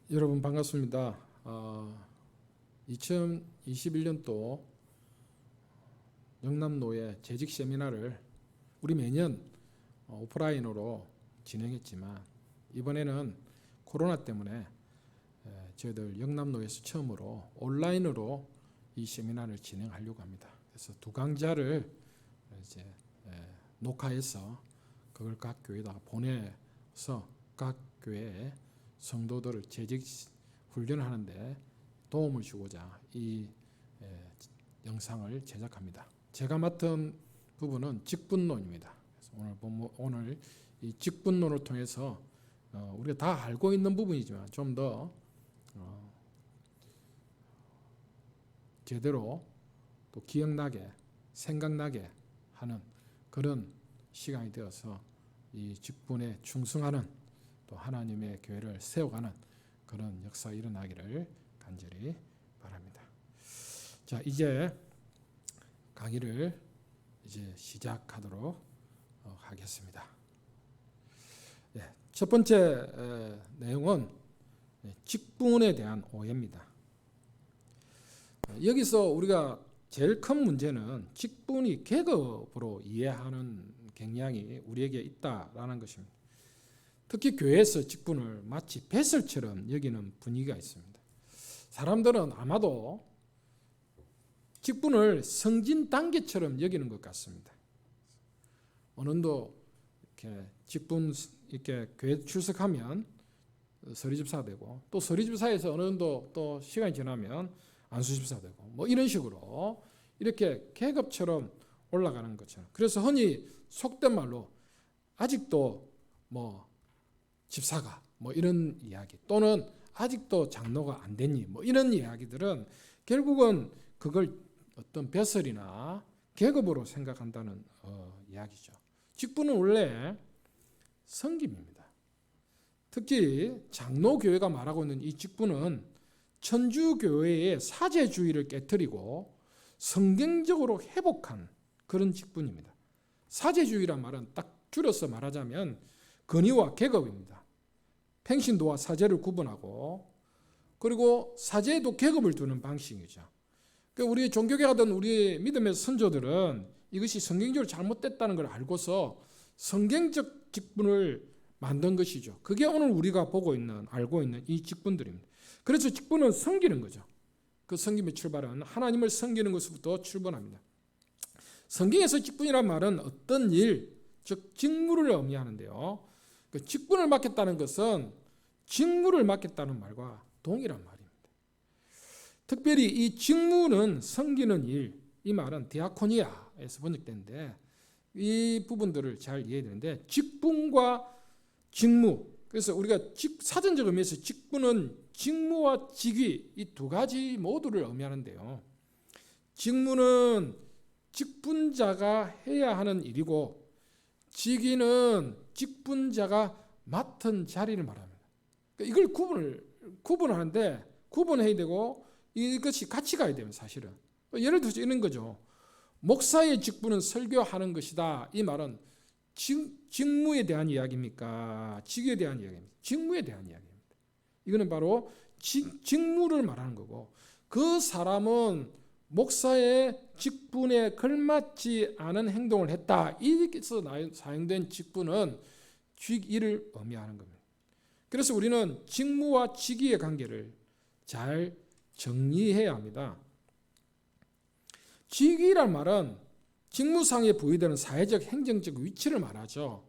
여러분 반갑습니다. 2021년도 영남노예 재직 세미나를 우리 매년 오프라인으로 진행했지만 이번에는 코로나 때문에 저희들 영남노예에서 처음으로 온라인으로 이 세미나를 진행하려고 합니다. 그래서 두 강좌를 이제 녹화해서 그걸 각 교회에다가 보내서 각 교회에 성도들을 재직 훈련하는데 도움을 주고자 이 영상을 제작합니다. 제가 맡은 부분은 직분론입니다. 그래서 오늘 이 직분론을 통해서 우리가 다 알고 있는 부분이지만 좀 더 제대로 또 기억나게 생각나게 하는 그런 시간이 되어서 이 직분에 충성하는 또 하나님의 교회를 세워가는 그런 역사가 일어나기를 간절히 바랍니다. 자, 이제 강의를 이제 시작하도록 하겠습니다. 첫 번째 내용은 직분에 대한 오해입니다. 여기서 우리가 제일 큰 문제는 직분이 계급으로 이해하는 경향이 우리에게 있다라는 것입니다. 특히 교회에서 직분을 마치 배설처럼 여기는 분위기가 있습니다. 사람들은 아마도 직분을 성진 단계처럼 여기는 것 같습니다. 어느도 이렇게 직분 이렇게 교회 출석하면 서리집사 되고 또 서리집사에서 어느 정도 또 시간이 지나면 안수집사 되고 뭐 이런 식으로 이렇게 계급처럼 올라가는 것처럼. 그래서 흔히 속된 말로 아직도 뭐 집사가 뭐 이런 이야기 또는 아직도 장로가 안 됐니 뭐 이런 이야기들은 결국은 그걸 어떤 배설이나 계급으로 생각한다는 이야기죠. 직분은 원래 섬김입니다. 특히 장로교회가 말하고 있는 이 직분은 천주교회의 사제주의를 깨뜨리고 성경적으로 회복한 그런 직분입니다. 사제주의란 말은 딱 줄여서 말하자면 권위와 계급입니다. 평신도와 사제를 구분하고 그리고 사제에도 계급을 두는 방식이죠. 우리 종교계 가던 우리 믿음의 선조들은 이것이 성경적으로 잘못됐다는 걸 알고서 성경적 직분을 만든 것이죠. 그게 오늘 우리가 알고 있는 이 직분들입니다. 그래서 직분은 섬기는 거죠. 그 섬김의 출발은 하나님을 섬기는 것부터 출발합니다. 성경에서 직분이란 말은 어떤 일, 즉 직무를 의미하는데요. 그 직분을 맡겠다는 것은 직무를 맡겠다는 말과 동일한 말입니다. 특별히 이 직무는 섬기는 일, 이 말은 디아코니아에서 번역되는데 이 부분들을 잘 이해해야 되는데 직분과 직무, 그래서 우리가 사전적 의미에서 직분은 직무와 직위 이 두 가지 모두를 의미하는데요. 직무는 직분자가 해야 하는 일이고 직위는 직분자가 맡은 자리를 말합니다. 이걸 구분하는데 구분해야 되고 이것이 같이 가야 됩니다. 사실은 예를 들어서 이런 거죠. 목사의 직분은 설교하는 것이다. 이 말은 직무에 대한 이야기입니까? 직위에 대한 이야기입니까? 직무에 대한 이야기입니다. 이거는 바로 직무를 말하는 거고 그 사람은 목사의 직분에 걸맞지 않은 행동을 했다. 이에서 사용된 직분은 직위를 의미하는 겁니다. 그래서 우리는 직무와 직위의 관계를 잘 정리해야 합니다. 직위란 말은 직무상에 부여되는 사회적 행정적 위치를 말하죠.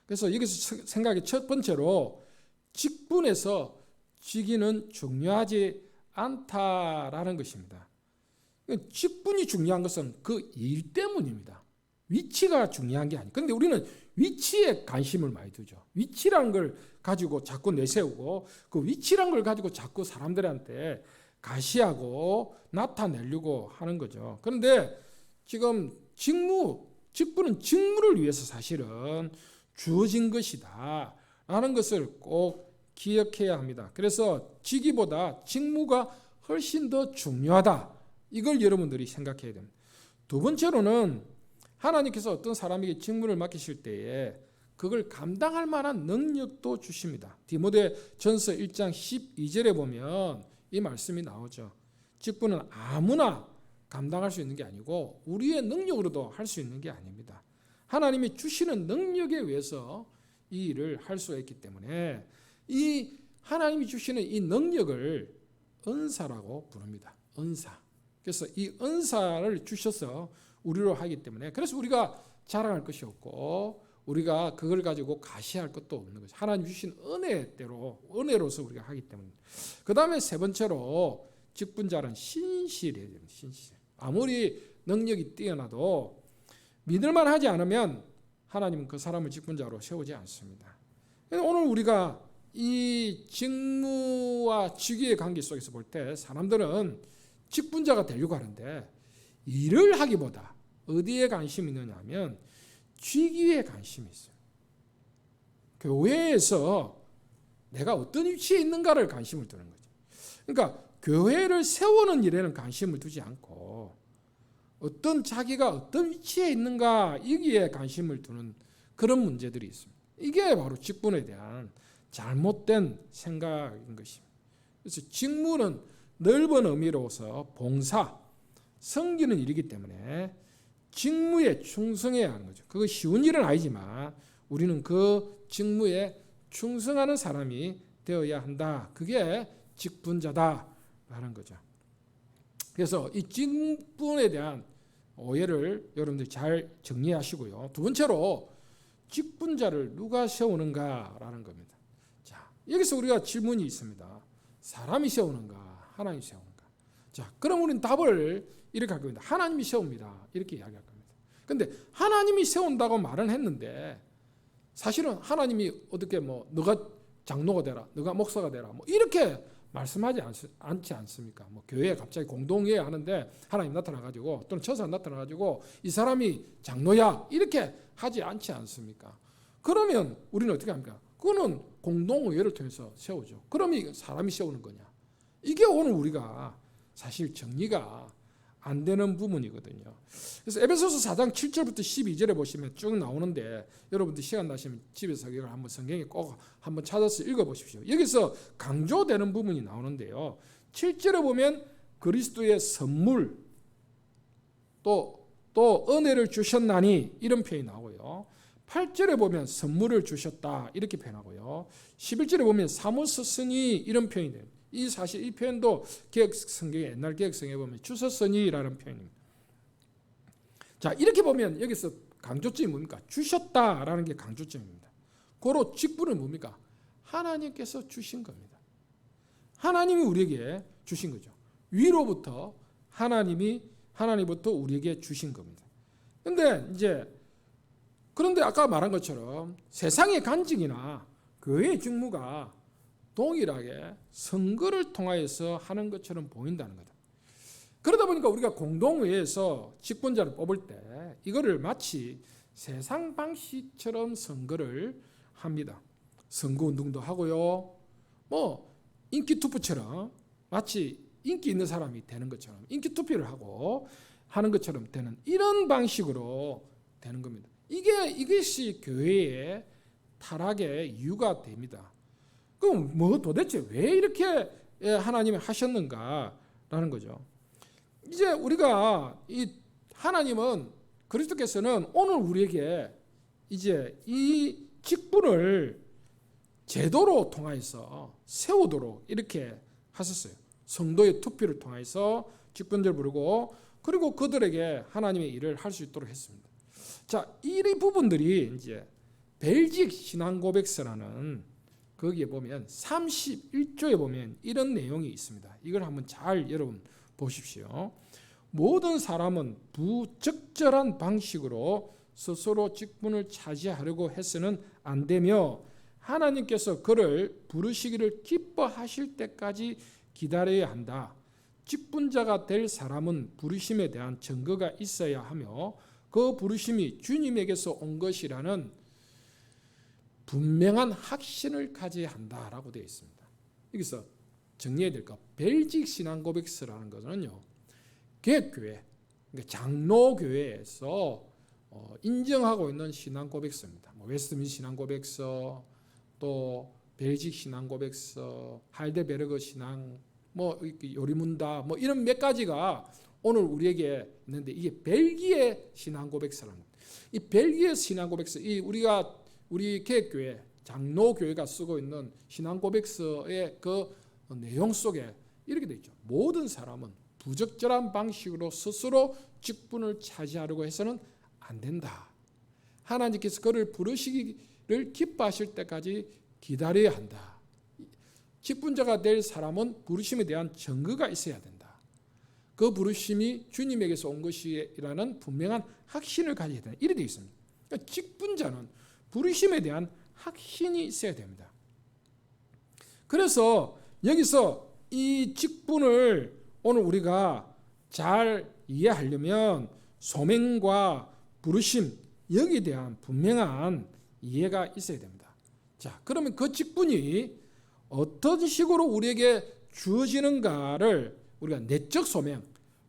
그래서 여기서 생각이 첫 번째로 직분에서 직위는 중요하지 않다라는 것입니다. 직분이 중요한 것은 그 일 때문입니다. 위치가 중요한 게 아니에요. 그런데 우리는 위치에 관심을 많이 두죠. 위치라는 걸 가지고 자꾸 내세우고 그 위치라는 걸 가지고 자꾸 사람들한테 가시하고 나타내려고 하는 거죠. 그런데 지금 직분은 직무를 위해서 사실은 주어진 것이다 라는 것을 꼭 기억해야 합니다. 그래서 직위보다 직무가 훨씬 더 중요하다. 이걸 여러분들이 생각해야 됩니다. 두 번째로는 하나님께서 어떤 사람에게 직무를 맡기실 때에 그걸 감당할 만한 능력도 주십니다. 디모데전서 1장 12절에 보면 이 말씀이 나오죠. 직분은 아무나 감당할 수 있는 게 아니고 우리의 능력으로도 할 수 있는 게 아닙니다. 하나님이 주시는 능력에 의해서 이 일을 할 수가 있기 때문에 이 하나님이 주시는 이 능력을 은사라고 부릅니다. 은사. 그래서 이 은사를 주셔서 우리로 하기 때문에 그래서 우리가 자랑할 것이 없고 우리가 그걸 가지고 가시할 것도 없는 거죠. 하나님 주신 은혜로서 우리가 하기 때문에. 그 다음에 세 번째로 직분자는 신실해야 됩니다. 신실. 아무리 능력이 뛰어나도 믿을만 하지 않으면 하나님은 그 사람을 직분자로 세우지 않습니다. 오늘 우리가 이 직무와 직위의 관계 속에서 볼 때 사람들은 직분자가 되려고 하는데 일을 하기보다 어디에 관심이 있느냐 하면 직위에 관심이 있어요. 교회에서 내가 어떤 위치에 있는가를 관심을 두는 거죠. 그러니까 교회를 세우는 일에는 관심을 두지 않고 어떤 자기가 어떤 위치에 있는가 여기에 관심을 두는 그런 문제들이 있습니다. 이게 바로 직분에 대한 잘못된 생각인 것입니다. 그래서 직무는 넓은 의미로서 봉사, 섬기는 일이기 때문에 직무에 충성해야 하는 거죠. 그거 쉬운 일은 아니지만 우리는 그 직무에 충성하는 사람이 되어야 한다. 그게 직분자다라는 거죠. 그래서 이 직분에 대한 오해를 여러분들이 잘 정리하시고요. 두 번째로 직분자를 누가 세우는가라는 겁니다. 자, 여기서 우리가 질문이 있습니다. 사람이 세우는가, 하나님이 세우는가? 자, 그럼 우리는 답을 이렇게 할 겁니다. 하나님이 세웁니다. 이렇게 이야기할 겁니다. 근데 하나님이 세운다고 말은 했는데 사실은 하나님이 어떻게 너가 장로가 되라, 너가 목사가 되라, 이렇게 말씀하지 않지 않습니까? 교회에 갑자기 공동회의 하는데 하나님 나타나가지고 또는 천사 나타나가지고 이 사람이 장로야 이렇게 하지 않지 않습니까? 그러면 우리는 어떻게 합니까? 그거는 공동의회를 통해서 세우죠. 그러면 사람이 세우는 거냐? 이게 오늘 우리가 사실 정리가 안 되는 부분이거든요. 그래서 에베소서 4장 7절부터 12절에 보시면 쭉 나오는데 여러분들 시간 나시면 집에서 이걸 한번 성경에 꼭 한번 찾아서 읽어보십시오. 여기서 강조되는 부분이 나오는데요. 7절에 보면 그리스도의 선물 또 은혜를 주셨나니 이런 표현이 나오고요. 8절에 보면 선물을 주셨다 이렇게 표현하고요. 11절에 보면 사모쓰으니 이런 표현이 돼요. 사실 이 표현도 옛날 개혁 성경에 보면 주셨으니라는 표현입니다. 자, 이렇게 보면 여기서 강조점이 뭡니까? 주셨다라는 게 강조점입니다. 고로 직분은 뭡니까? 하나님께서 주신 겁니다. 하나님이 우리에게 주신 거죠. 위로부터 하나님부터 우리에게 주신 겁니다. 그런데 아까 말한 것처럼 세상의 간증이나 교회의 직무가 동일하게 선거를 통하여서 하는 것처럼 보인다는 거다. 그러다 보니까 우리가 공동회에서 직분자를 뽑을 때 이거를 마치 세상 방식처럼 선거를 합니다. 선거운동도 하고요. 인기 투표처럼 마치 인기 있는 사람이 되는 것처럼 인기 투표를 하고 하는 것처럼 되는 이런 방식으로 되는 겁니다. 이것이 교회의 타락의 이유가 됩니다. 그럼 도대체 왜 이렇게 하나님이 하셨는가라는 거죠. 이제 우리가 하나님은 그리스도께서는 오늘 우리에게 이제 이 직분을 제도로 통하여서 세우도록 이렇게 하셨어요. 성도의 투표를 통해서 직분들 부르고 그리고 그들에게 하나님의 일을 할 수 있도록 했습니다. 자, 이 부분들이 이제 벨직 신앙 고백서라는 거기에 보면 31조에 보면 이런 내용이 있습니다. 이걸 한번 잘 여러분 보십시오. 모든 사람은 부적절한 방식으로 스스로 직분을 차지하려고 해서는 안 되며 하나님께서 그를 부르시기를 기뻐하실 때까지 기다려야 한다. 직분자가 될 사람은 부르심에 대한 증거가 있어야 하며 그 부르심이 주님에게서 온 것이라는 분명한 확신을 가져야 한다라고 되어 있습니다. 여기서 정리해야 될 것, 벨직 신앙 고백서라는 것은요, 개혁교회, 그러니까 장로교회에서 인정하고 있는 신앙 고백서입니다. 웨스트민스터 신앙 고백서, 또 벨직 신앙 고백서, 하이델베르그 신앙, 요리문다, 이런 몇 가지가 오늘 우리에게 있는데, 이게 벨기에 신앙 고백서라는 겁니다. 이 벨기에 신앙 고백서, 우리 개혁교회 장로교회가 쓰고 있는 신앙 고백서의 그 내용 속에 이렇게 되어 있죠. 모든 사람은 부적절한 방식으로 스스로 직분을 차지하려고 해서는 안 된다. 하나님께서 그를 부르시기를 기뻐하실 때까지 기다려야 한다. 직분자가 될 사람은 부르심에 대한 증거가 있어야 된다. 그 부르심이 주님에게서 온 것이라는 분명한 확신을 가져야 된다. 이렇게 되어 있습니다. 그러니까 직분자는 부르심에 대한 확신이 있어야 됩니다. 그래서 여기서 이 직분을 오늘 우리가 잘 이해하려면 소명과 부르심, 여기에 대한 분명한 이해가 있어야 됩니다. 자, 그러면 그 직분이 어떤 식으로 우리에게 주어지는가를 우리가 내적 소명,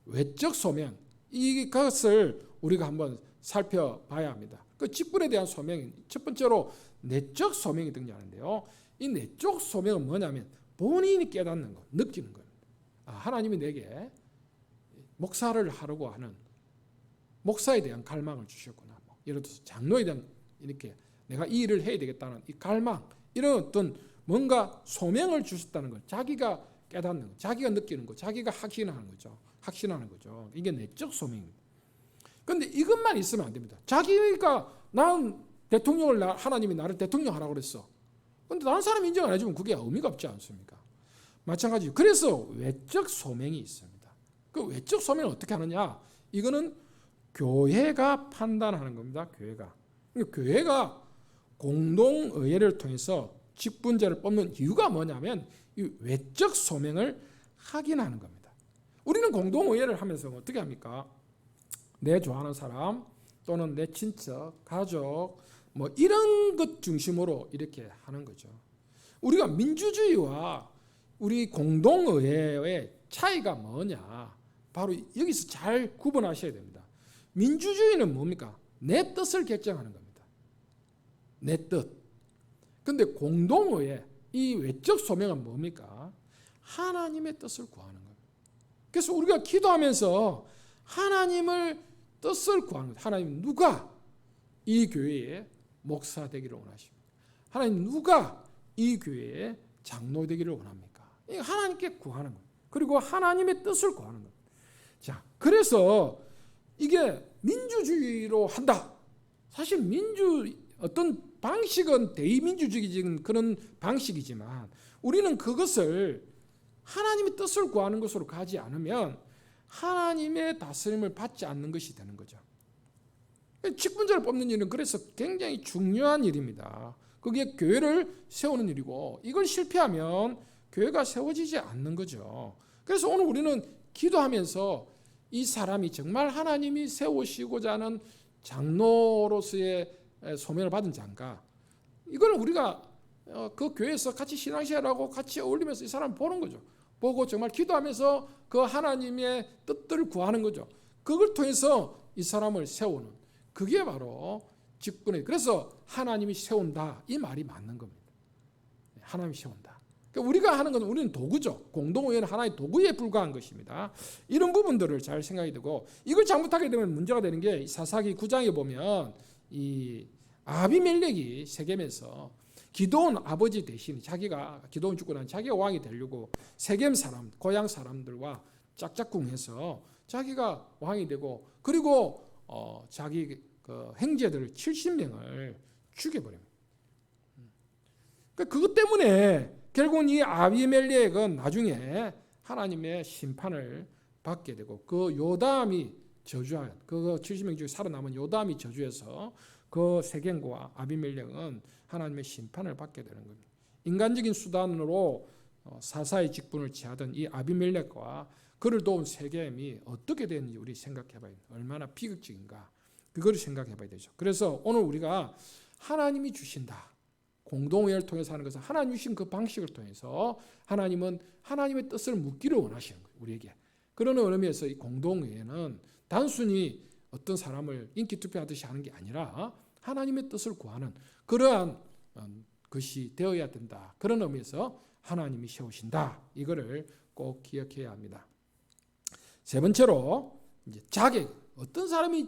외적 소명, 이것을 우리가 한번 살펴봐야 합니다. 그 직분에 대한 소명이 첫 번째로 내적 소명이 등장하는데요. 이 내적 소명은 뭐냐면 본인이 깨닫는 것, 느끼는 겁니다. 하나님이 내게 목사를 하려고 하는 목사에 대한 갈망을 주셨구나. 예를 들어서 장로에 대한 이렇게 내가 이 일을 해야 되겠다는 이 갈망, 이런 어떤 뭔가 소명을 주셨다는 것, 자기가 깨닫는 것, 자기가 느끼는 것, 자기가 확신하는 거죠. 이게 내적 소명입니다. 그런데 이것만 있으면 안 됩니다. 자기가 하나님이 나를 대통령 하라고 그랬어. 그런데 다른 사람이 인정 안 해주면 그게 의미가 없지 않습니까? 마찬가지로 그래서 외적 소명이 있습니다. 그 외적 소명을 어떻게 하느냐? 이거는 교회가 판단하는 겁니다. 교회가 공동의회를 통해서 직분자를 뽑는 이유가 뭐냐면 이 외적 소명을 확인하는 겁니다. 우리는 공동의회를 하면서 어떻게 합니까? 내 좋아하는 사람 또는 내 친척, 가족 이런 것 중심으로 이렇게 하는 거죠. 우리가 민주주의와 우리 공동의회의 차이가 뭐냐? 바로 여기서 잘 구분하셔야 됩니다. 민주주의는 뭡니까? 내 뜻을 결정하는 겁니다. 내 뜻. 근데 공동의회, 이 외적 소명은 뭡니까? 하나님의 뜻을 구하는 겁니다. 그래서 우리가 기도하면서 하나님을 뜻을 구하는 겁니다. 하나님 누가 이 교회의 목사 되기를 원하십니까? 하나님 누가 이 교회의 장로 되기를 원합니까? 하나님께 구하는 거예요. 그리고 하나님의 뜻을 구하는 거예요. 자, 그래서 이게 민주주의로 한다. 사실 어떤 방식은 대의민주주의적인 그런 방식이지만 우리는 그것을 하나님의 뜻을 구하는 것으로 가지 않으면 하나님의 다스림을 받지 않는 것이 되는 거죠. 직분자를 뽑는 일은 그래서 굉장히 중요한 일입니다. 그게 교회를 세우는 일이고 이걸 실패하면 교회가 세워지지 않는 거죠. 그래서 오늘 우리는 기도하면서 이 사람이 정말 하나님이 세우시고자 하는 장로로서의 소명을 받은 자인가, 이걸 우리가 그 교회에서 같이 신앙생활하고 같이 어울리면서 이 사람을 보는 거죠. 보고 정말 기도하면서 그 하나님의 뜻들을 구하는 거죠. 그걸 통해서 이 사람을 세우는, 그게 바로 직분이에요. 그래서 하나님이 세운다, 이 말이 맞는 겁니다. 하나님이 세운다. 그러니까 우리가 하는 건 우리는 도구죠. 공동의회는 하나의 도구에 불과한 것입니다. 이런 부분들을 잘 생각이 되고, 이걸 잘못하게 되면 문제가 되는 게 사사기 9장에 보면 이 아비멜렉이 세겜에서 기드온 아버지 대신 자기가 기드온 죽고 난 자기가 왕이 되려고 세겜 사람, 고향 사람들과 짝짝꿍해서 자기가 왕이 되고, 그리고 자기 그 형제들 70명을 죽여버립니다. 그것 때문에 결국은 이 아비멜렉은 나중에 하나님의 심판을 받게 되고, 그 요담이 저주한, 그 70명 중에 살아남은 요담이 저주해서 그 세겜과 아비멜렉은 하나님의 심판을 받게 되는 겁니다. 인간적인 수단으로 사사의 직분을 취하던 이 아비멜렉과 그를 도운 세겜이 어떻게 되는지 우리 생각해봐야 돼요. 얼마나 비극적인가, 그걸 생각해봐야 되죠. 그래서 오늘 우리가 하나님이 주신다, 공동회를 통해서 하는 것은 하나님 주신 그 방식을 통해서 하나님은 하나님의 뜻을 묻기를 원하시는 거예요, 우리에게. 그런 의미에서 이 공동회는 단순히 어떤 사람을 인기 투표하듯이 하는 게 아니라 하나님의 뜻을 구하는 그러한 것이 되어야 된다. 그런 의미에서 하나님이 세우신다. 이거를 꼭 기억해야 합니다. 세 번째로 이제 자격. 어떤 사람이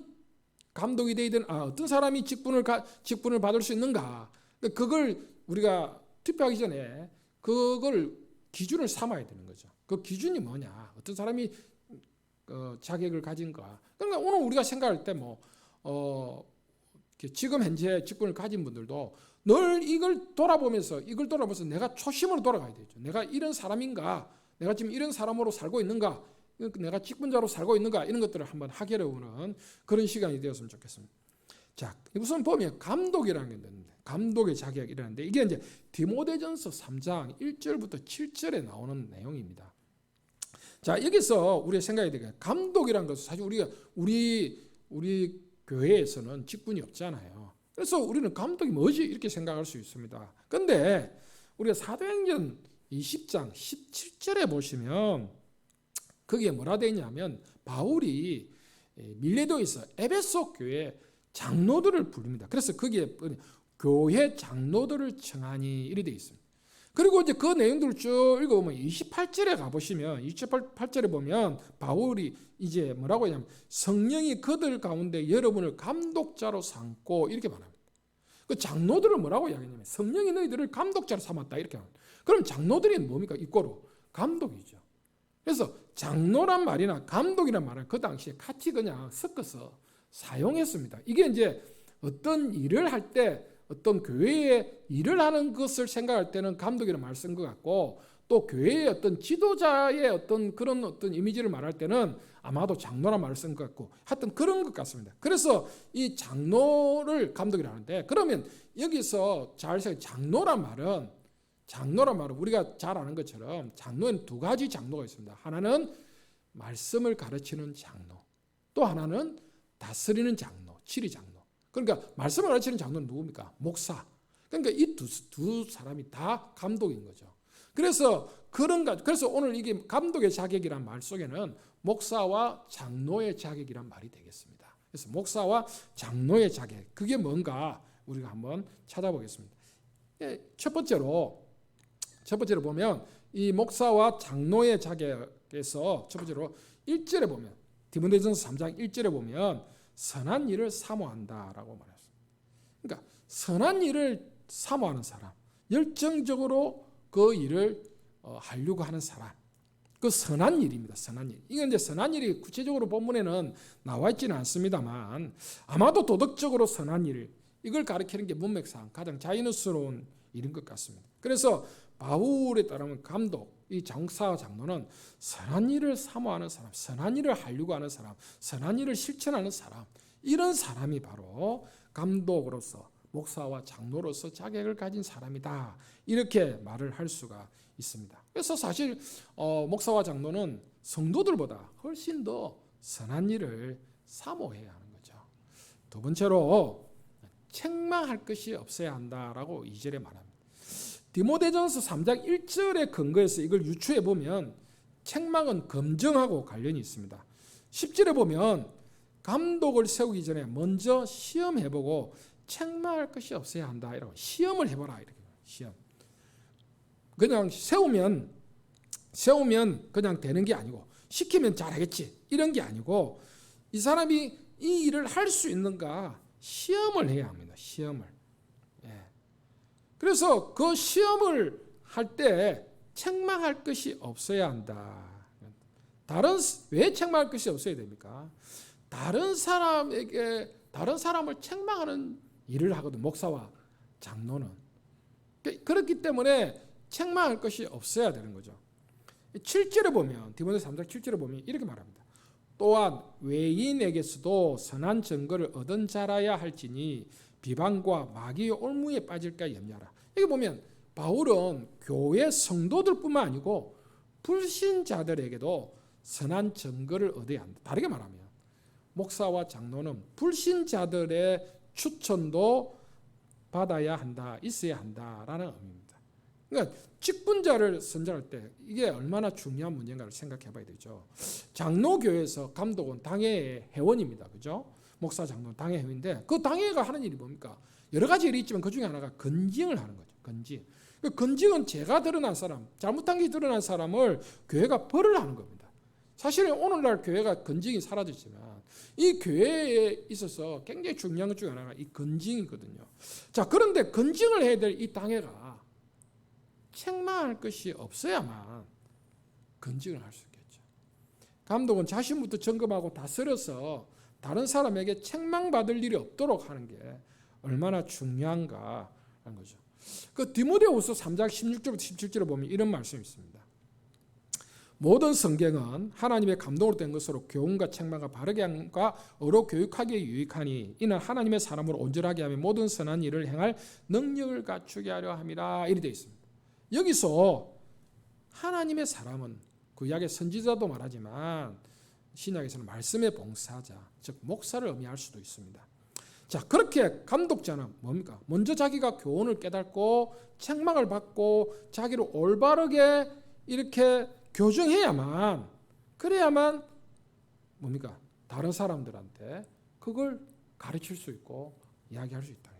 감독이 되든 어떤 사람이 직분을 받을 수 있는가. 그걸 우리가 투표하기 전에 그걸 기준을 삼아야 되는 거죠. 그 기준이 뭐냐? 어떤 사람이 자격을 가진가? 그러니까 오늘 우리가 생각할 때 지금 현재 직분을 가진 분들도 늘 이걸 돌아보면서 내가 초심으로 돌아가야 되죠. 내가 이런 사람인가? 내가 지금 이런 사람으로 살고 있는가? 내가 직분자로 살고 있는가? 이런 것들을 한번 하게려오는 그런 시간이 되었으면 좋겠습니다. 자, 우선 보면 감독이라는 게 있는데 감독의 자격이라는데 이게 이제 디모데전서 3장 1절부터 7절에 나오는 내용입니다. 자, 여기서 우리가 생각해야 되게 감독이라는 것은 사실 우리 교회에서는 직분이 없잖아요. 그래서 우리는 감독이 뭐지? 이렇게 생각할 수 있습니다. 그런데 우리가 사도행전 20장 17절에 보시면 거기에 뭐라 되어 있냐면 바울이 밀레도에서 에베소 교회 장로들을 부릅니다. 그래서 거기에 교회 장로들을 청하니 이렇게 되어 있습니다. 그리고 이제 그 내용들을 쭉 읽어보면 28절에 가보시면 28절에 보면 바울이 이제 뭐라고 하냐면 성령이 그들 가운데 여러분을 감독자로 삼고 이렇게 말합니다. 그 장로들을 뭐라고 이야기하냐면 성령이 너희들을 감독자로 삼았다 이렇게 합니다. 그럼 장로들이 뭡니까? 이꼬로 감독이죠. 그래서 장로란 말이나 감독이란 말은 그 당시에 같이 그냥 섞어서 사용했습니다. 이게 이제 어떤 일을 할 때 어떤 교회에 일을 하는 것을 생각할 때는 감독이라는 말을 쓴 것 같고 또 교회의 어떤 지도자의 어떤 그런 어떤 이미지를 말할 때는 아마도 장로란 말을 쓴 것 같고 하여튼 그런 것 같습니다. 그래서 이 장로를 감독이라 하는데 그러면 여기서 잘 생각해 장로란 말은 우리가 잘 아는 것처럼 장로는 두 가지 장로가 있습니다. 하나는 말씀을 가르치는 장로, 또 하나는 다스리는 장로, 치리 장로. 그러니까 말씀을 가르치는 장로는 누굽니까? 목사. 그러니까 이 두 사람이 다 감독인 거죠. 그래서 오늘 이게 감독의 자격이란 말 속에는 목사와 장로의 자격이란 말이 되겠습니다. 그래서 목사와 장로의 자격, 그게 뭔가 우리가 한번 찾아보겠습니다. 첫 번째로 보면 이 목사와 장로의 자격에서 첫 번째로 1절에 보면 디모데전서 3장 1절에 보면 선한 일을 사모한다라고 말했습니다. 그러니까 선한 일을 사모하는 사람, 열정적으로 그 일을 하려고 하는 사람, 그 선한 일입니다. 선한 일. 이건 이제 선한 일이 구체적으로 본문에는 나와 있지는 않습니다만 아마도 도덕적으로 선한 일, 이걸 가리키는 게 문맥상 가장 자연스러운 일인 것 같습니다. 그래서 바울에 따르면 감독, 이 장사와 장로는 선한 일을 사모하는 사람, 선한 일을 하려고 하는 사람, 선한 일을 실천하는 사람, 이런 사람이 바로 감독으로서 목사와 장로로서 자격을 가진 사람이다. 이렇게 말을 할 수가 있습니다. 그래서 사실 목사와 장로는 성도들보다 훨씬 더 선한 일을 사모해야 하는 거죠. 두 번째로 책망할 것이 없어야 한다라고 2절에 말합니다. 디모데전서 3장 1절에 근거해서 이걸 유추해 보면 책망은 검증하고 관련이 있습니다. 10절에 보면 감독을 세우기 전에 먼저 시험해보고 책망할 것이 없어야 한다. 이라고 시험을 해보라. 이렇게 시험. 그냥 세우면 그냥 되는 게 아니고 시키면 잘하겠지 이런 게 아니고 이 사람이 이 일을 할 수 있는가 시험을 해야 합니다. 시험을. 그래서 그 시험을 할 때 책망할 것이 없어야 한다. 왜 책망할 것이 없어야 됩니까? 다른 사람을 책망하는 일을 하거든. 목사와 장로는. 그렇기 때문에 책망할 것이 없어야 되는 거죠. 7절에 보면 디모데전서 3장 7절에 보면 이렇게 말합니다. 또한 외인에게서도 선한 증거를 얻은 자라야 할지니 비방과 마귀의 올무에 빠질까 염려하라. 여기 보면 바울은 교회 성도들뿐만 아니고 불신자들에게도 선한 증거를 얻어야 한다. 다르게 말하면 목사와 장로는 불신자들의 추천도 받아야 한다, 있어야 한다라는 의미입니다. 그러니까 직분자를 선정할 때 이게 얼마나 중요한 문제인가를 생각해 봐야 되죠. 장로교회에서 감독은 당회의 회원입니다. 그죠? 목사, 장로는 당회회인데 그 당회가 하는 일이 뭡니까? 여러 가지 일이 있지만 그 중에 하나가 건징을 하는 거죠. 건징. 그 건징은 죄가 드러난 사람, 잘못한 게 드러난 사람을 교회가 벌을 하는 겁니다. 사실은 오늘날 교회가 건징이 사라졌지만 이 교회에 있어서 굉장히 중요한 것 중에 하나가 이 건징이거든요. 자, 그런데 건징을 해야 될 이 당회가 책망할 것이 없어야만 건징을 할 수 있겠죠. 감독은 자신부터 점검하고 다스려서 다른 사람에게 책망받을 일이 없도록 하는 게 얼마나 중요한가 하는 거죠. 그 디모데후서 3장 16절부터 17절에 보면 이런 말씀이 있습니다. 모든 성경은 하나님의 감동으로 된 것으로 교훈과 책망과 바르게 함과 어로 교육하기에 유익하니 이는 하나님의 사람으로 온전하게 하며 모든 선한 일을 행할 능력을 갖추게 하려 함이라. 이렇게 되어 있습니다. 여기서 하나님의 사람은 구약의 선지자도 말하지만 신약에서는 말씀의 봉사자, 즉 목사를 의미할 수도 있습니다. 자, 그렇게 감독자는 뭡니까? 먼저 자기가 교훈을 깨닫고 책망을 받고 자기를 올바르게 이렇게 교정해야만, 그래야만 뭡니까? 다른 사람들한테 그걸 가르칠 수 있고 이야기할 수 있다.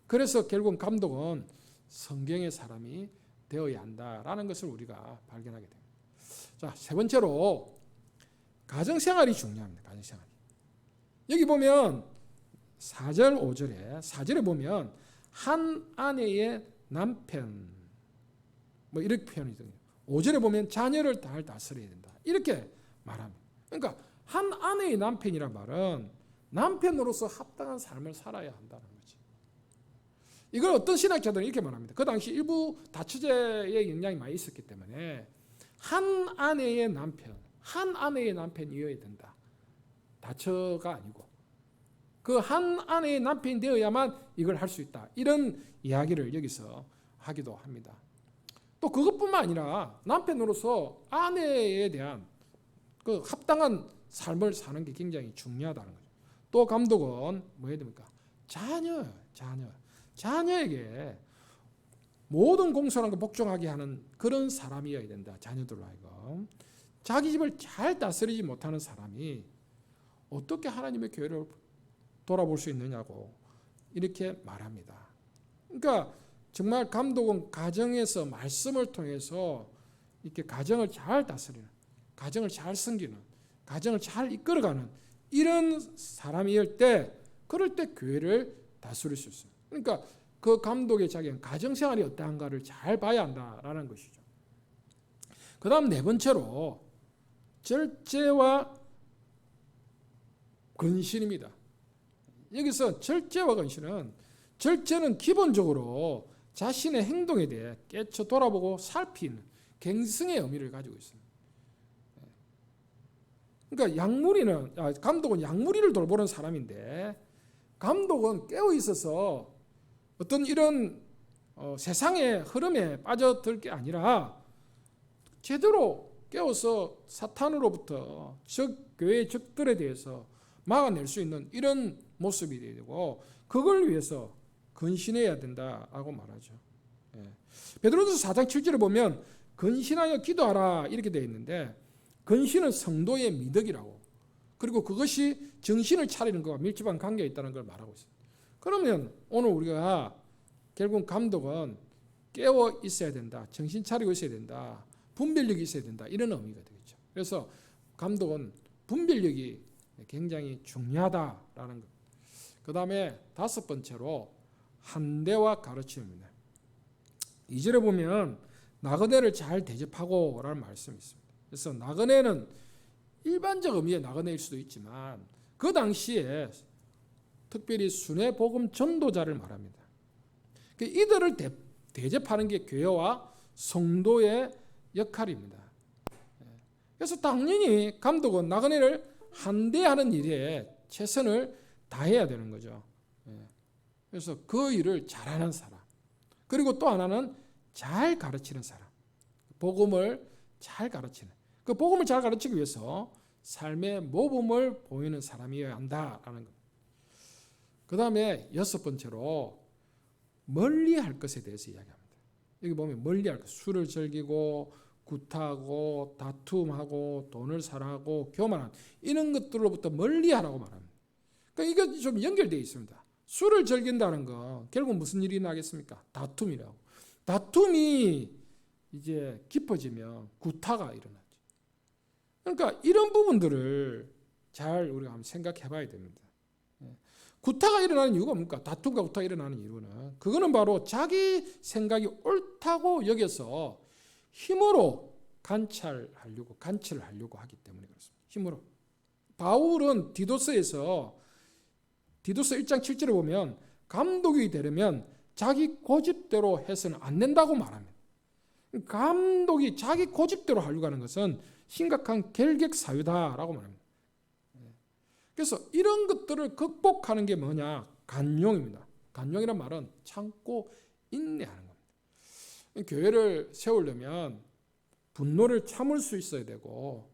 그래서 결국 감독은 성경의 사람이 되어야 한다라는 것을 우리가 발견하게 됩니다. 자, 세 번째로 가정생활이 중요합니다. 가정생활. 여기 보면 4절 5절에 4절에 보면 한 아내의 남편 뭐 이렇게 표현이 됩니다. 5절에 보면 자녀를 잘 다스려야 된다. 이렇게 말합니다. 그러니까 한 아내의 남편이란 말은 남편으로서 합당한 삶을 살아야 한다는 거지. 이걸 어떤 신학자들은 이렇게 말합니다. 그 당시 일부 다처제의 영향이 많이 있었기 때문에 한 아내의 남편, 한 아내의 남편이어야 된다. 다처가 아니고 그 한 아내의 남편이 되어야만 이걸 할 수 있다. 이런 이야기를 여기서 하기도 합니다. 또 그것뿐만 아니라 남편으로서 아내에 대한 그 합당한 삶을 사는 게 굉장히 중요하다는 거죠. 또 감독은 뭐 해야 됩니까? 자녀에게 모든 공손한 걸 복종하게 하는 그런 사람이어야 된다. 자녀들로 하여금. 자기 집을 잘 다스리지 못하는 사람이 어떻게 하나님의 교회를 돌아볼 수 있느냐고 이렇게 말합니다. 그러니까 정말 감독은 가정에서 말씀을 통해서 이렇게 가정을 잘 다스리는, 가정을 잘 섬기는, 가정을 잘 이끌어가는 이런 사람일 때, 그럴 때 교회를 다스릴 수 있어요. 그러니까 그 감독의 자기는 가정생활이 어떠한가를 잘 봐야 한다라는 것이죠. 그 다음 네 번째로 절제와 근신입니다. 여기서 절제와 근신은, 절제는 기본적으로 자신의 행동에 대해 깨쳐 돌아보고 살피는 갱승의 의미를 가지고 있습니다. 그러니까 감독은 양무리를 돌보는 사람인데, 감독은 깨어 있어서 어떤 이런 세상의 흐름에 빠져들 게 아니라 제대로 깨어서 사탄으로부터 교회의 적들에 대해서 막아낼 수 있는 이런 모습이 되고, 그걸 위해서 근신해야 된다라고 말하죠. 베드로전서 4장 7절에 보면 근신하여 기도하라 이렇게 되어 있는데, 근신은 성도의 미덕이라고, 그리고 그것이 정신을 차리는 것과 밀접한 관계가 있다는 걸 말하고 있습니다. 그러면 오늘 우리가 결국 감독은 깨어 있어야 된다, 정신 차리고 있어야 된다, 분별력이 있어야 된다, 이런 의미가 되겠죠. 그래서 감독은 분별력이 굉장히 중요하다라는 것. 그 다음에 다섯 번째로 한대와 가르침입니다. 2절에 보면 나그네를 잘 대접하고 라는 말씀이 있습니다. 그래서 나그네는 일반적 의미의 나그네일 수도 있지만 그 당시에 특별히 순회 복음 전도자를 말합니다. 이들을 대접하는 게 교회와 성도의 역할입니다. 그래서 당연히 감독은 나그네를 한대하는 일에 최선을 다해야 되는 거죠. 그래서 그 일을 잘하는 사람, 그리고 또 하나는 잘 가르치는 사람, 복음을 잘 가르치는, 그 복음을 잘 가르치기 위해서 삶의 모범을 보이는 사람이어야 한다라는 것. 그 다음에 여섯 번째로 멀리할 것에 대해서 이야기합니다. 여기 보면 멀리할 것, 술을 즐기고 구타하고 다툼하고 돈을 사랑하고 교만한 이런 것들로부터 멀리하라고 말합니다. 그러니까 이게 좀 연결되어 있습니다. 술을 즐긴다는 거 결국 무슨 일이 나겠습니까? 다툼이라고. 다툼이 이제 깊어지면 구타가 일어나죠. 그러니까 이런 부분들을 잘 우리가 한번 생각해 봐야 됩니다. 구타가 일어나는 이유가 뭡니까? 다툼과 구타가 일어나는 이유는 그거는 바로 자기 생각이 옳다고 여겨서 힘으로 간체를 하려고 하기 때문에 그렇습니다. 힘으로. 바울은 디도서 1장 7절에 보면 감독이 되려면 자기 고집대로 해서는 안 된다고 말합니다. 감독이 자기 고집대로 하려고 하는 것은 심각한 결격 사유다라고 말합니다. 그래서 이런 것들을 극복하는 게 뭐냐? 간용입니다. 간용이란 말은 참고 인내하는 겁니다. 교회를 세우려면 분노를 참을 수 있어야 되고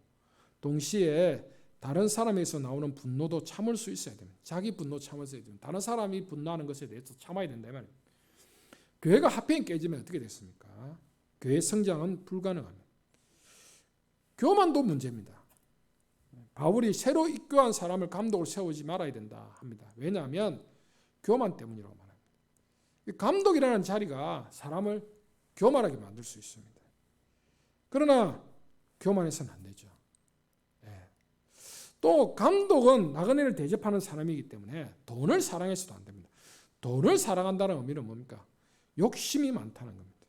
동시에 다른 사람에서 나오는 분노도 참을 수 있어야 됩니다. 자기 분노 참을 수 있어야 됩니다. 다른 사람이 분노하는 것에 대해서 참아야 된다 말입니다. 교회가 하필 깨지면 어떻게 됐습니까? 교회 성장은 불가능합니다. 교만도 문제입니다. 바울이 새로 입교한 사람을 감독을 세우지 말아야 된다 합니다. 왜냐하면 교만 때문이라고 말합니다. 감독이라는 자리가 사람을 교만하게 만들 수 있습니다. 그러나 교만해서는 안 되죠. 또 감독은 나그네를 대접하는 사람이기 때문에 돈을 사랑해서도 안 됩니다. 돈을 사랑한다는 의미는 뭡니까? 욕심이 많다는 겁니다.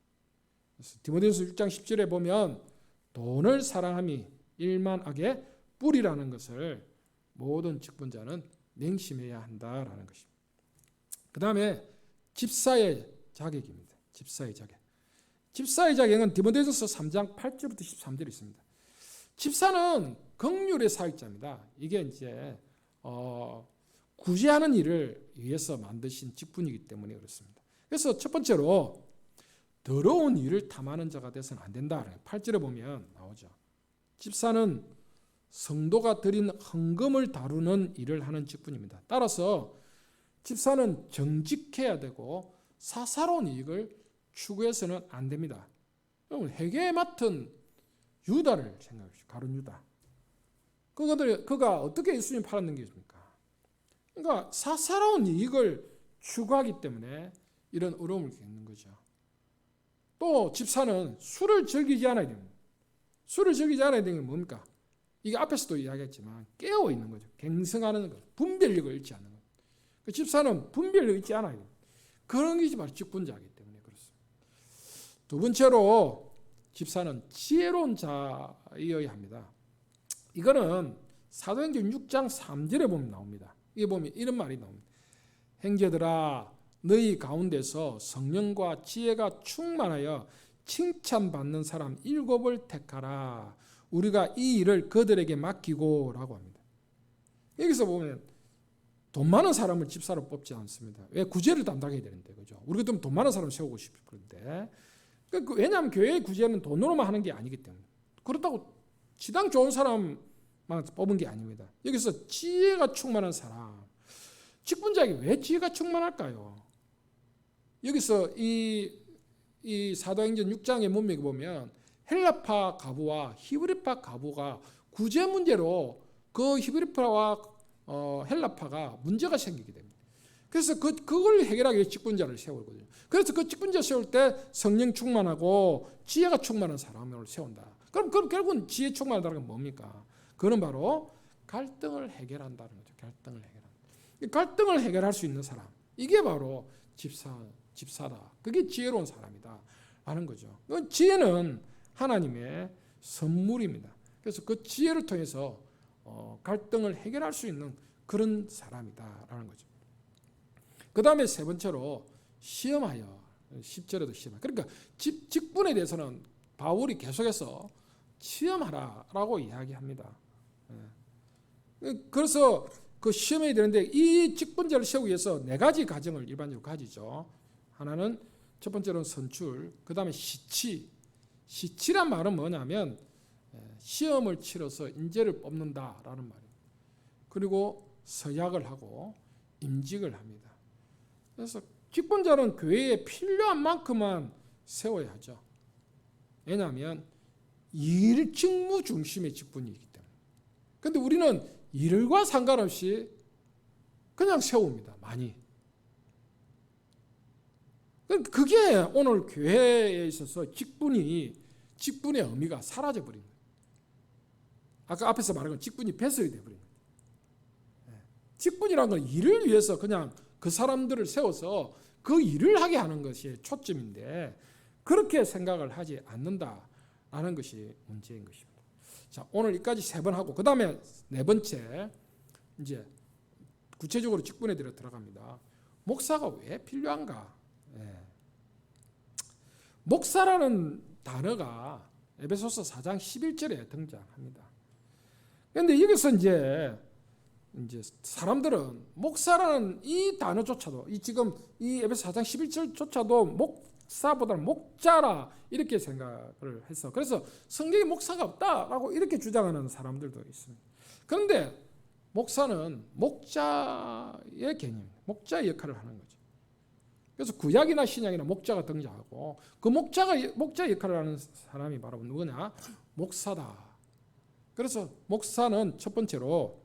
그래서 디모데후서 6장 10절에 보면 돈을 사랑함이 일만악의 뿌리라는 것을 모든 직분자는 명심해야 한다라는 것입니다. 그 다음에 집사의 자격입니다. 집사의 자격. 집사의 자격은 디모데후서 3장 8절부터 13절에 있습니다. 집사는 긍휼의 사역자입니다. 이게 이제 구제하는 일을 위해서 만드신 직분이기 때문에 그렇습니다. 그래서 첫 번째로 더러운 일을 탐하는 자가 되어서는 안 된다. 8절에 보면 나오죠. 집사는 성도가 드린 헌금을 다루는 일을 하는 직분입니다. 따라서 집사는 정직해야 되고 사사로운 이익을 추구해서는 안 됩니다. 회계에 맡은 유다를 생각해보십시오. 가룟 유다. 그가 어떻게 예수님 팔았는 게 있습니까? 그러니까 사사로운 이익을 추구하기 때문에 이런 어려움을 겪는 거죠. 또 집사는 술을 즐기지 않아야 됩니다. 술을 즐기지 않아야 되는 게 뭡니까? 이게 앞에서도 이야기했지만 깨어 있는 거죠. 갱생하는 것, 분별력을 잃지 않는 것. 그 집사는 분별력을 잃지 않아야 됩니다. 그런 게 바로 직분자이기 때문에 그렇습니다. 두 번째로 집사는 지혜로운 자이어야 합니다. 이거는 사도행전 6장 3절에 보면 나옵니다. 이게 보면 이런 말이 나옵니다. 형제들아 너희 가운데서 성령과 지혜가 충만하여 칭찬받는 사람 7을 택하라. 우리가 이 일을 그들에게 맡기고 라고 합니다. 여기서 보면 돈 많은 사람을 집사로 뽑지 않습니다. 왜? 구제를 담당해야 되는데, 그죠? 우리가 돈 많은 사람을 세우고 싶은데. 왜냐하면 교회의 구제는 돈으로만 하는 게 아니기 때문에. 그렇다고 지당 좋은 사람만 뽑은 게 아닙니다. 여기서 지혜가 충만한 사람. 직분자에게 왜 지혜가 충만할까요? 여기서 이 사도행전 6장의 문맥에 보면 헬라파 가부와 히브리파 가부가 구제 문제로 그 히브리파와 헬라파가 문제가 생기게 됩니다. 그래서 그걸 해결하기 위해 직분자를 세우거든요. 그래서 그 직분자 세울 때 성령 충만하고 지혜가 충만한 사람을 세운다. 그럼 결국은 지혜 충만하다는 건 뭡니까? 그는 바로 갈등을 해결한다는 거죠. 갈등을 해결할 수 있는 사람. 이게 바로 집사다. 그게 지혜로운 사람이다. 라는 거죠. 그 지혜는 하나님의 선물입니다. 그래서 그 지혜를 통해서 갈등을 해결할 수 있는 그런 사람이다라는 거죠. 그 다음에 세 번째로 시험하여. 10절에도 시험하여. 그러니까 직분에 대해서는 바울이 계속해서 시험하라라고 이야기합니다. 그래서 그 시험해야 되는데 이 직분자를 세우기 위해서 네 가지 과정을 일반적으로 가지죠. 하나는 첫 번째로는 선출, 그 다음에 시치. 시치란 말은 뭐냐면 시험을 치러서 인재를 뽑는다라는 말이에요. 그리고 서약을 하고 임직을 합니다. 그래서 직분자는 교회에 필요한 만큼만 세워야 하죠. 왜냐하면 일 직무 중심의 직분이기 때문에. 그런데 우리는 일과 상관없이 그냥 세웁니다. 많이. 그게 오늘 교회에 있어서 직분의 의미가 사라져버린 거예요. 아까 앞에서 말한 건 직분이 배설이 돼버린 거예요. 직분이라는 건 일을 위해서 그냥 그 사람들을 세워서 그 일을 하게 하는 것이 초점인데 그렇게 생각을 하지 않는다라는 것이 문제인 것입니다. 자, 오늘 여기까지 3번 하고 그 다음에 4번째 이제 구체적으로 직분에 들어갑니다. 목사가 왜 필요한가? 목사라는 단어가 에베소서 4장 11절에 등장합니다. 그런데 여기서 이제 사람들은 목사라는 이 단어조차도 지금 이 에베소 4장 11절조차도 목사보다는 목자라 이렇게 생각을 해서 그래서 성경에 목사가 없다라고 이렇게 주장하는 사람들도 있습니다. 그런데 목사는 목자의 개념, 목자의 역할을 하는 거죠. 그래서 구약이나 신약이나 목자가 등장하고 그 목자 역할을 하는 사람이 바로 누구냐? 목사다. 그래서 목사는 첫 번째로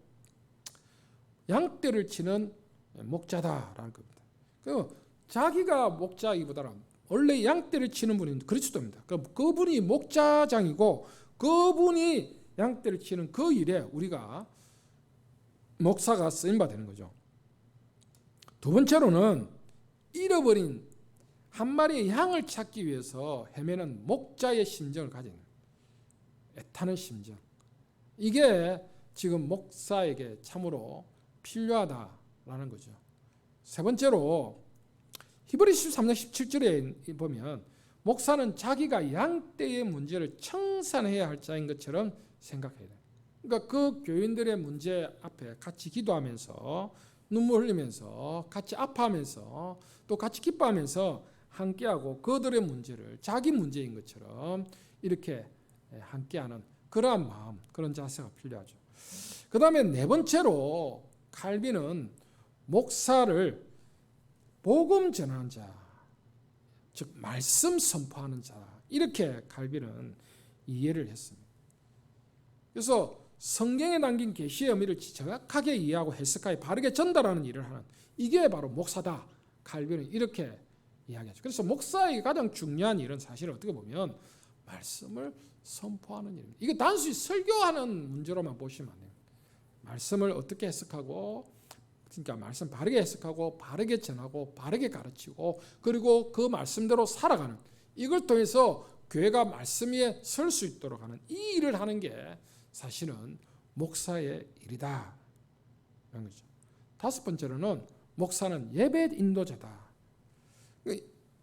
양떼를 치는 목자다라는 겁니다. 그 자기가 목자이기보다는 원래 양떼를 치는 분이 그리스도입니다. 그분이 목자장이고 그분이 양떼를 치는 그 일에 우리가 목사가 쓰임받 되는 거죠. 두 번째로는 잃어버린 한 마리의 양을 찾기 위해서 헤매는 목자의 심정을 가진 애타는 심정. 이게 지금 목사에게 참으로 필요하다라는 거죠. 세 번째로 히브리서 13장 17절에 보면 목사는 자기가 양떼의 문제를 청산해야 할 자인 것처럼 생각해야 돼요. 그러니까 그 교인들의 문제 앞에 같이 기도하면서 눈물 흘리면서 같이 아파하면서 또 같이 기뻐하면서 함께하고 그들의 문제를 자기 문제인 것처럼 이렇게 함께하는 그러한 마음, 그런 자세가 필요하죠. 그 다음에 4번째로 칼빈은 목사를 복음 전하는 자, 즉 말씀 선포하는 자 이렇게 칼빈은 이해를 했습니다. 그래서 성경에 담긴 계시의 의미를 정확하게 이해하고 해석하여 바르게 전달하는 일을 하는 이게 바로 목사다. 칼빈은 이렇게 이야기하죠. 그래서 목사의 가장 중요한 일은 사실 어떻게 보면 말씀을 선포하는 일입니다. 이게 단순히 설교하는 문제로만 보시면 안 됩니다. 말씀을 어떻게 해석하고 그러니까 말씀 바르게 해석하고 바르게 전하고 바르게 가르치고 그리고 그 말씀대로 살아가는 이걸 통해서 교회가 말씀 위에 설 수 있도록 하는 이 일을 하는 게 사실은 목사의 일이다. 라는 거죠. 5번째로는 목사는 예배 인도자다.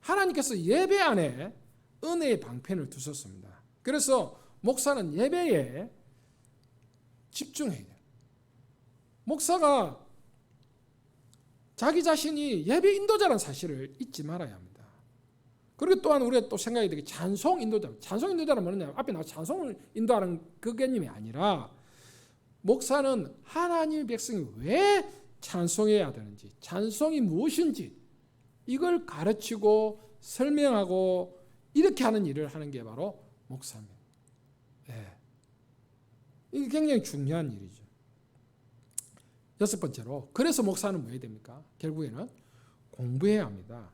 하나님께서 예배 안에 은혜의 방편을 두셨습니다. 그래서 목사는 예배에 집중해야 돼요. 목사가 자기 자신이 예배 인도자라는 사실을 잊지 말아야 합니다. 그리고 또한 우리가 또 생각해야 되게 찬송 인도자. 찬송 인도자는 뭐냐? 앞에 나와 찬송을 인도하는 그 개념이 아니라 목사는 하나님의 백성이 왜 찬송해야 되는지, 찬송이 무엇인지 이걸 가르치고 설명하고 이렇게 하는 일을 하는 게 바로 목사입니다. 이게 굉장히 중요한 일이죠. 6번째로 그래서 목사는 뭐 해야 됩니까? 결국에는 공부해야 합니다.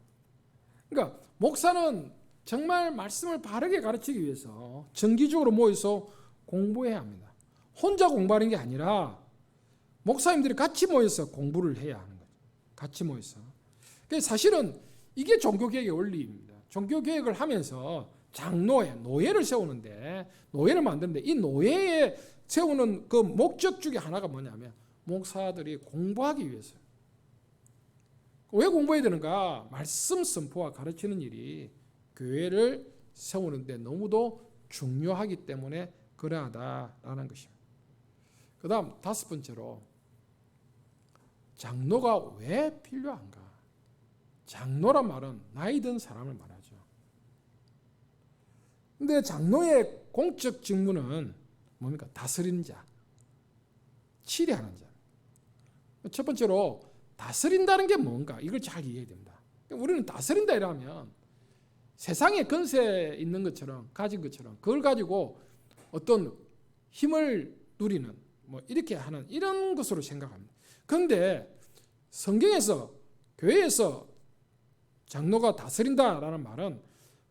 그러니까 목사는 정말 말씀을 바르게 가르치기 위해서 정기적으로 모여서 공부해야 합니다. 혼자 공부하는 게 아니라 목사님들이 같이 모여서 공부를 해야 하는 거죠. 같이 모여서. 사실은 이게 종교개혁의 원리입니다. 종교개혁을 하면서 장로회, 노예를 세우는데 노예를 만드는데 이 노예에 세우는 그 목적 중에 하나가 뭐냐면 목사들이 공부하기 위해서요. 왜 공부해야 되는가? 말씀 선포와 가르치는 일이 교회를 세우는데 너무도 중요하기 때문에 그러하다라는 것입니다. 그 다음 5번째로 장로가 왜 필요한가? 장로란 말은 나이 든 사람을 말하죠. 근데 장로의 공적 직무는 뭡니까? 다스리는 자, 치리하는 자. 첫 번째로 다스린다는 게 뭔가 이걸 잘 이해해야 됩니다. 우리는 다스린다 이러면 세상에 권세 있는 것처럼 가진 것처럼 그걸 가지고 어떤 힘을 누리는 뭐 이렇게 하는 이런 것으로 생각합니다. 그런데 성경에서 교회에서 장로가 다스린다라는 말은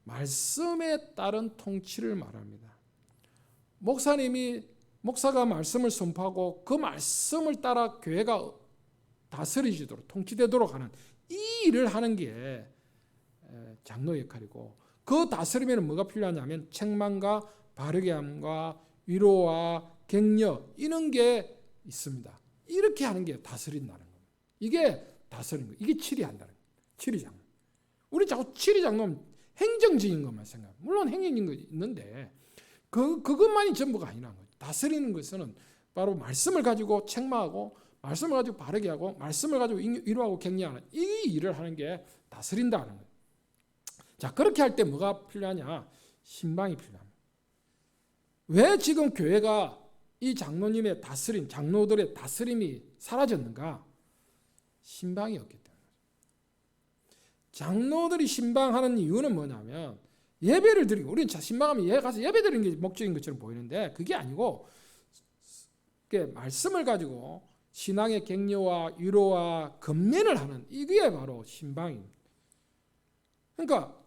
말씀에 따른 통치를 말합니다. 목사가 말씀을 선포하고 그 말씀을 따라 교회가 다스려지도록 통치되도록 하는 이 일을 하는 게 장로의 역할이고, 그 다스리면 뭐가 필요하냐면 책망과 바르게 함과 위로와 격려, 이런 게 있습니다. 이렇게 하는 게 다스린다는 겁니다. 이게 다스리는 거예요. 이게 치리한다는 거예요. 치리장로. 우리 자꾸 치리장로는 행정적인 것만 생각해요. 물론 행정적인 거 있는데 그것만이 전부가 아니라는 거예요. 다스리는 것은 바로 말씀을 가지고 책망하고, 말씀을 가지고 바르게 하고, 말씀을 가지고 위로하고 격려하는 이 일을 하는 게 다스린다는 거예요. 자, 그렇게 할 때 뭐가 필요하냐? 신방이 필요합니다. 왜 지금 교회가 이 장로님의 다스림, 장로들의 다스림이 사라졌는가? 신방이 없기 때문에. 장로들이 신방하는 이유는 뭐냐면 예배를 드리고, 우리는 신방하면 가서 예배 드리는 게 목적인 것처럼 보이는데 그게 아니고, 말씀을 가지고 신앙의 격려와 위로와 건면을 하는, 이게 바로 신방입니다. 그러니까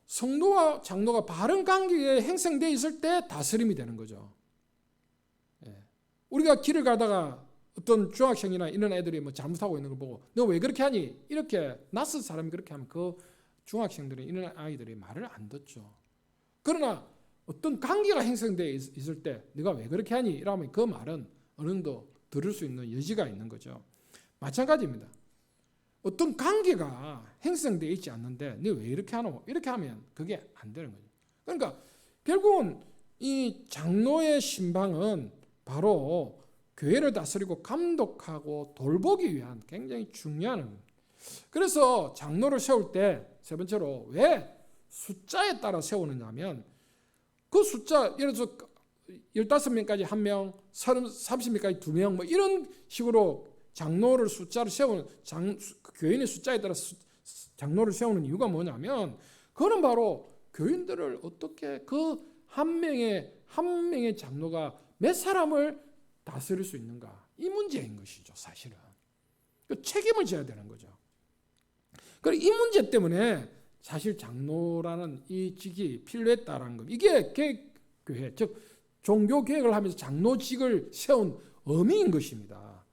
성도와 장로가 바른 관계에 형성되어 있을 때 다스림이 되는 거죠. 우리가 길을 가다가 어떤 중학생이나 이런 애들이 뭐 잘못하고 있는 걸 보고 너 왜 그렇게 하니? 이렇게 낯선 사람이 그렇게 하면 그 중학생들이, 이런 아이들이 말을 안 듣죠. 그러나 어떤 관계가 형성되어 있을 때 네가 왜 그렇게 하니? 이러면 그 말은 어느 정도 들을 수 있는 여지가 있는 거죠. 마찬가지입니다. 어떤 관계가 형성되어 있지 않는데 네 왜 이렇게 하노? 이렇게 하면 그게 안 되는 거죠. 그러니까 결국은 이 장로의 신방은 바로 교회를 다스리고 감독하고 돌보기 위한 굉장히 중요한 겁니다. 그래서 장로를 세울 때 세 번째로 왜 숫자에 따라 세우느냐 하면, 그 숫자, 예를 들어서 15명까지 1명, 30명까지 2명, 뭐 이런 식으로 장로를 숫자를 세우는, 교인의 숫자에 따라 장로를 세우는 이유가 뭐냐면, 그거는 바로 교인들을 어떻게 그 한 명의 장로가 몇 사람을 다스릴 수 있는가, 이 문제인 것이죠. 사실은 그 책임을 져야 되는 거죠. 그리고 이 문제 때문에 사실 장로라는 이 직이 필요했다라는 것, 이게 교회, 즉 종교 개혁을 하면서 장로직을 세운 의미인 것입니다.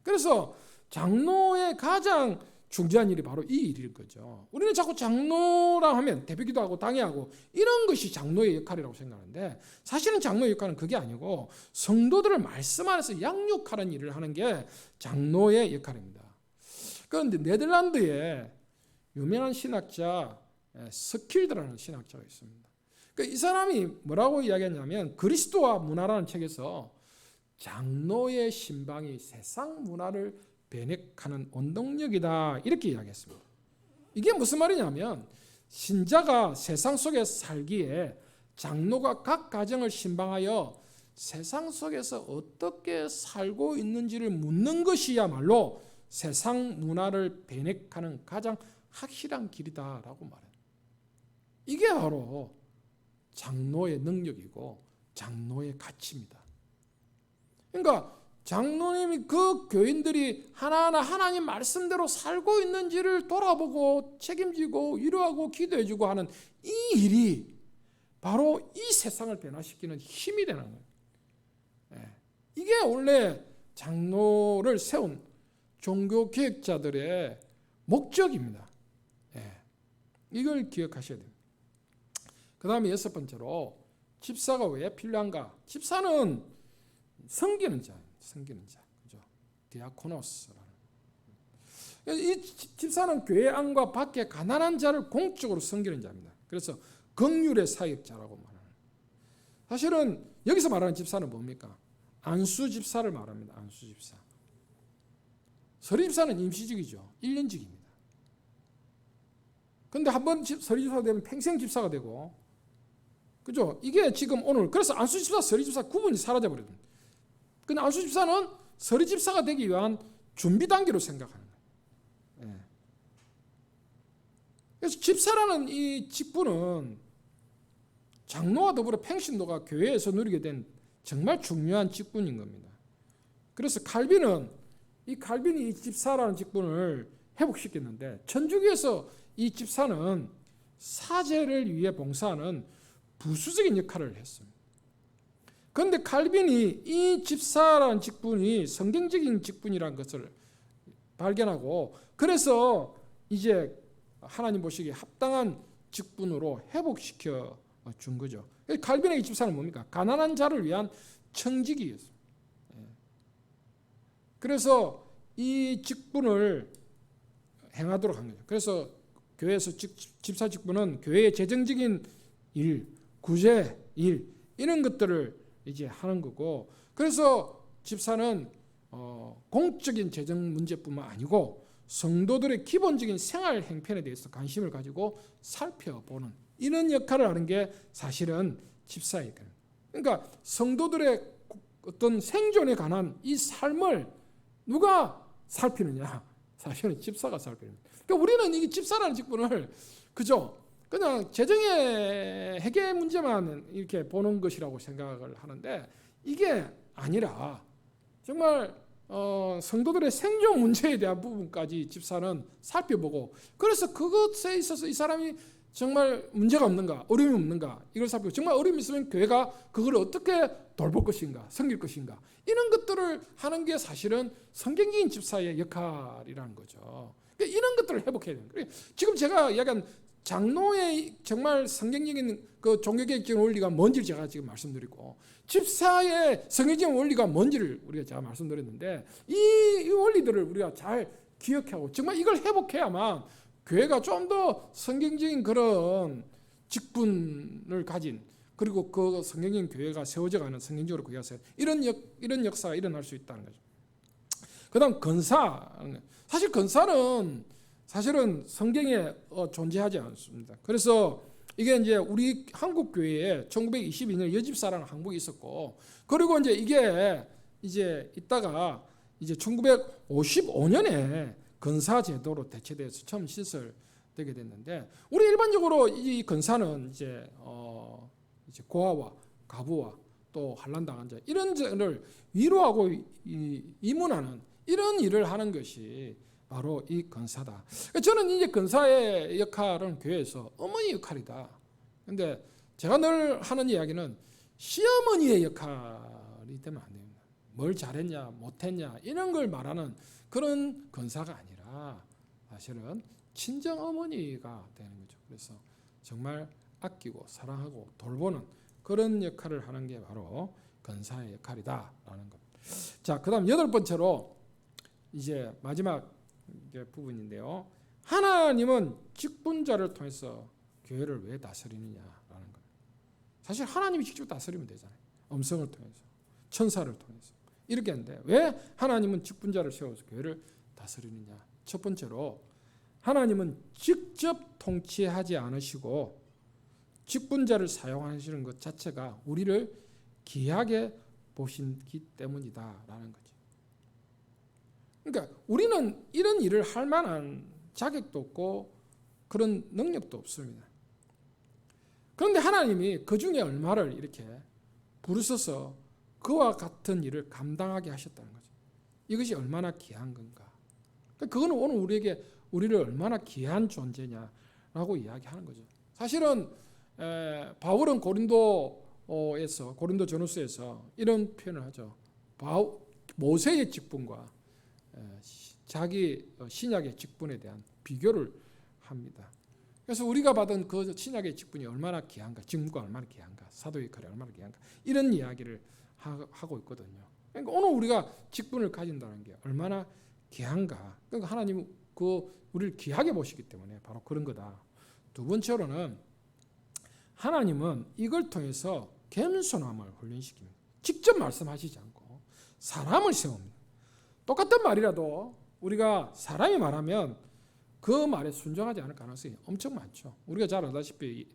그래서 장로의 가장 중요한 일이 바로 이 일일 거죠. 우리는 자꾸 장로라 하면 대표기도 하고 당회하고 이런 것이 장로의 역할이라고 생각하는데, 사실은 장로의 역할은 그게 아니고 성도들을 말씀 안에서 양육하는 일을 하는 게 장로의 역할입니다. 그런데 네덜란드에 유명한 신학자 스킬드라는 신학자가 있습니다. 그러니까 이 사람이 뭐라고 이야기했냐면, 그리스도와 문화라는 책에서 장로의 신방이 세상 문화를 변혁하는 원동력이다, 이렇게 이야기했습니다. 이게 무슨 말이냐면, 신자가 세상 속에 살기에 장로가 각 가정을 신방하여 세상 속에서 어떻게 살고 있는지를 묻는 것이야말로 세상 문화를 변혁하는 가장 확실한 길이다라고 말해요. 이게 바로 장로의 능력이고 장로의 가치입니다. 그러니까 장로님이 그 교인들이 하나하나 하나님 말씀대로 살고 있는지를 돌아보고 책임지고 위로하고 기도해주고 하는 이 일이 바로 이 세상을 변화시키는 힘이 되는 거예요. 이게 원래 장로를 세운 종교개혁자들의 목적입니다. 이걸 기억하셔야 됩니다. 그 다음에 6번째로 집사가 왜 필요한가? 집사는 섬기는 자예요. 섬기는 자, 그죠? 디아코노스라는. 이 집사는 교회 안과 밖에 가난한 자를 공적으로 섬기는 자입니다. 그래서 긍휼의 사역자라고 말하는. 사실은 여기서 말하는 집사는 뭡니까? 안수 집사를 말합니다. 안수 집사. 서리 집사는 임시직이죠. 1년직입니다. 근데 한번 서리 집사가 되면 평생 집사가 되고, 그죠? 이게 지금 오늘, 그래서 안수 집사, 서리 집사 구분이 사라져 버립니다. 근데 안수 집사는 서리 집사가 되기 위한 준비 단계로 생각하는 거예요. 그래서 집사라는 이 직분은 장로와 더불어 평신도가 교회에서 누리게 된 정말 중요한 직분인 겁니다. 그래서 칼빈은 이 칼빈이 이 집사라는 직분을 회복시켰는데 천주교에서 이 집사는 사제를 위해 봉사하는 부수적인 역할을 했습니다. 그런데 칼빈이 이 집사라는 직분이 성경적인 직분이라는 것을 발견하고 그래서 이제 하나님 보시기에 합당한 직분으로 회복시켜 준 거죠. 칼빈의 이 집사는 뭡니까? 가난한 자를 위한 청지기였습니다. 그래서 이 직분을 행하도록 한 거죠. 그래서 교회에서 집사 직분은 교회의 재정적인 일, 구제 일 이런 것들을 이제 하는 거고, 그래서 집사는 공적인 재정 문제뿐만 아니고 성도들의 기본적인 생활 행편에 대해서 관심을 가지고 살펴보는 이런 역할을 하는 게 사실은 집사예요. 그러니까 성도들의 어떤 생존에 관한 이 삶을 누가 살피느냐? 사실은 집사가 살피는. 그러니까 우리는 이 집사라는 직분을 그죠? 그냥 재정의 해결 문제만 이렇게 보는 것이라고 생각을 하는데 이게 아니라 정말 성도들의 생존 문제에 대한 부분까지 집사는 살펴보고, 그래서 그것에 있어서 이 사람이 정말 문제가 없는가, 어려움이 없는가 이걸 살피고, 정말 어려움이 있으면 교회가 그걸 어떻게 돌볼 것인가, 섬길 것인가, 이런 것들을 하는 게 사실은 성경적인 집사의 역할이라는 거죠. 그러니까 이런 것들을 회복해야 돼요. 지금 제가 이야기한 장로의 정말 성경적인 그 종교개혁적인 원리가 뭔지를 제가 지금 말씀드리고, 집사의 성경적인 원리가 뭔지를 우리가 제가 말씀드렸는데, 이 원리들을 우리가 잘 기억하고 정말 이걸 회복해야만 교회가 좀 더 성경적인 그런 직분을 가진, 그리고 그 성경적인 교회가 세워져가는, 성경적으로 교회가 이런 역사가 일어날 수 있다는 거죠. 그다음 건사. 사실 건사는 사실은 성경에 존재하지 않습니다. 그래서 이게 이제 우리 한국 교회에 1922년 여집사라는 항목이 있었고, 그리고 이제 이게 이제 있다가 이제 1955년에 건사 제도로 대체돼서 처음 시설되게 됐는데, 우리 일반적으로 이 건사는 이제 고아와 가부와 또 환난당한 자 이런 자를 위로하고 이문하는 이런 일을 하는 것이 바로 이 건사다. 저는 이제 건사의 역할은 교회에서 어머니 역할이다. 근데 제가 늘 하는 이야기는 시어머니의 역할이 되면 안 됩니다. 뭘 잘했냐 못했냐 이런 걸 말하는 그런 건사가 아니라 사실은 친정 어머니가 되는 거죠. 그래서 정말 아끼고 사랑하고 돌보는 그런 역할을 하는 게 바로 건사의 역할이다라는 것. 자, 그다음 8번째로 이제 마지막 부분인데요. 하나님은 직분자를 통해서 교회를 왜 다스리느냐라는 것. 사실 하나님이 직접 다스리면 되잖아요. 음성을 통해서, 천사를 통해서 이렇게 하는데 왜 하나님은 직분자를 세워서 교회를 다스리느냐? 첫 번째로 하나님은 직접 통치하지 않으시고 직분자를 사용하시는 것 자체가 우리를 귀하게 보시기 때문이다라는 거죠. 그러니까 우리는 이런 일을 할 만한 자격도 없고 그런 능력도 없습니다. 그런데 하나님이 그 중에 얼마를 이렇게 부르셔서 그와 같은 일을 감당하게 하셨다는 거죠. 이것이 얼마나 귀한 건가. 그거는 오늘 우리를 얼마나 귀한 존재냐라고 이야기하는 거죠. 사실은 바울은 고린도 전후서에서 이런 표현을 하죠. 모세의 직분과 자기 신약의 직분에 대한 비교를 합니다. 그래서 우리가 받은 그 신약의 직분이 얼마나 귀한가, 직무가 얼마나 귀한가, 사도의 역할이 얼마나 귀한가 이런 이야기를 하고 있거든요. 그러니까 오늘 우리가 직분을 가진다는 게 얼마나 귀한가. 그러니까 하나님은 우리를 귀하게 보시기 때문에 바로 그런 거다. 두 번째로는 하나님은 이걸 통해서 겸손함을 훈련시킵니다. 직접 말씀하시지 않고 사람을 세웁니다. 똑같은 말이라도 우리가 사람이 말하면 그 말에 순종하지 않을 가능성이 엄청 많죠. 우리가 잘 알다시피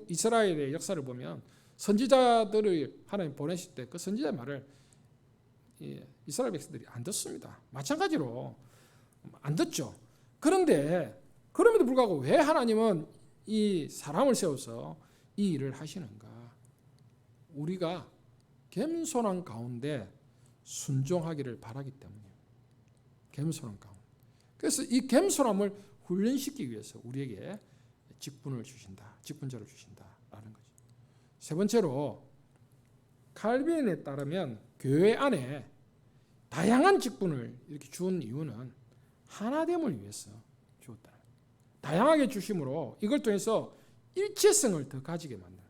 이스라엘의 역사를 보면 선지자들을 하나님 보내실 때 그 선지자의 말을 이스라엘 백성들이 안 듣습니다. 마찬가지로 안 듣죠. 그런데 그럼에도 불구하고 왜 하나님은 이 사람을 세워서 이 일을 하시는가? 우리가 겸손한 가운데 순종하기를 바라기 때문이에요. 겸손한 가운데. 그래서 이 겸손함을 훈련시키기 위해서 우리에게 직분을 주신다. 직분자를 주신다라는 거죠. 세 번째로 칼빈에 따르면 교회 안에 다양한 직분을 이렇게 준 이유는 하나됨을 위해서 주었다. 다양하게 주심으로 이걸 통해서 일체성을 더 가지게 만드는,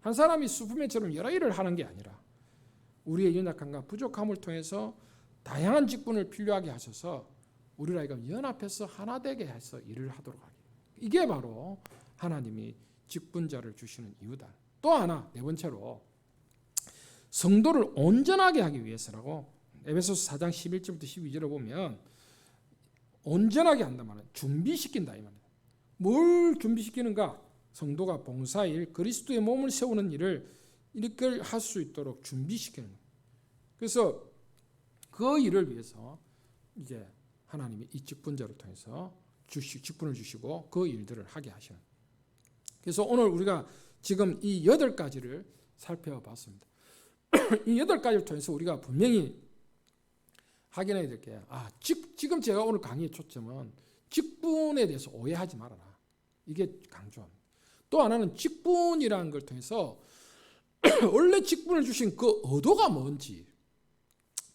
한 사람이 슈퍼맨처럼 여러 일을 하는 게 아니라 우리의 연약함과 부족함을 통해서 다양한 직분을 필요하게 하셔서 우리를 하여금 연합해서 하나 되게 해서 일을 하도록 하게. 이게 바로 하나님이 직분자를 주시는 이유다. 또 하나, 네 번째로 성도를 온전하게 하기 위해서라고 에베소서 4장 11절부터 12절을 보면 온전하게 한단 말이에요. 준비시킨다 이 말이에요. 뭘 준비시키는가? 성도가 봉사일 그리스도의 몸을 세우는 일을 이렇게 할 수 있도록 준비시키는 거예요. 그래서 그 일을 위해서 이제 하나님이 이 직분자를 통해서 직분을 주시고 그 일들을 하게 하시는. 그래서 오늘 우리가 지금 이 8가지를 살펴봤습니다. 이 8가지를 통해서 우리가 분명히 확인해야 될 게, 지금 제가 오늘 강의의 초점은 직분에 대해서 오해하지 말아라. 이게 강조합니다. 또 하나는 직분이라는 걸 통해서 원래 직분을 주신 그 의도가 뭔지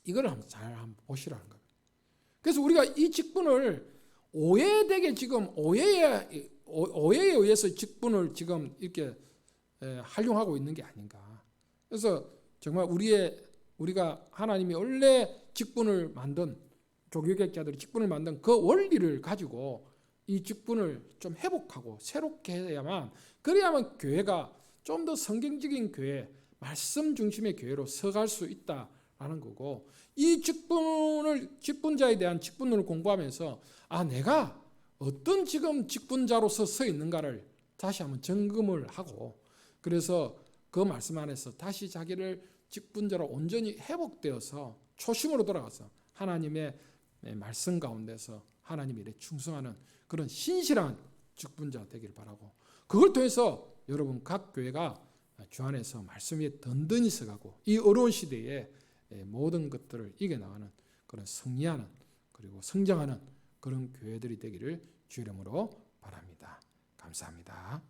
이걸 잘 한번 보시라는 거예요. 그래서 우리가 이 직분을 오해되게 지금 오해에 의해서 직분을 지금 이렇게 활용하고 있는 게 아닌가. 그래서 정말 우리가 하나님이 원래 직분을 만든, 조교객자들이 직분을 만든 그 원리를 가지고 이 직분을 좀 회복하고 새롭게 해야만, 그래야만 교회가 좀 더 성경적인 교회, 말씀 중심의 교회로 서갈 수 있다라는 거고, 이 직분자에 대한 직분을 공부하면서 내가 어떤 지금 직분자로서 서 있는가를 다시 한번 점검을 하고, 그래서 그 말씀 안에서 다시 자기를 직분자로 온전히 회복되어서 초심으로 돌아가서 하나님의 말씀 가운데서 하나님의 일에 충성하는 그런 신실한 직분자 되길 바라고, 그걸 통해서 여러분 각 교회가 주 안에서 말씀 위에 든든히 서가고 이 어려운 시대에 모든 것들을 이겨나가는 그런 승리하는, 그리고 성장하는 그런 교회들이 되기를 주 이름으로 바랍니다. 감사합니다.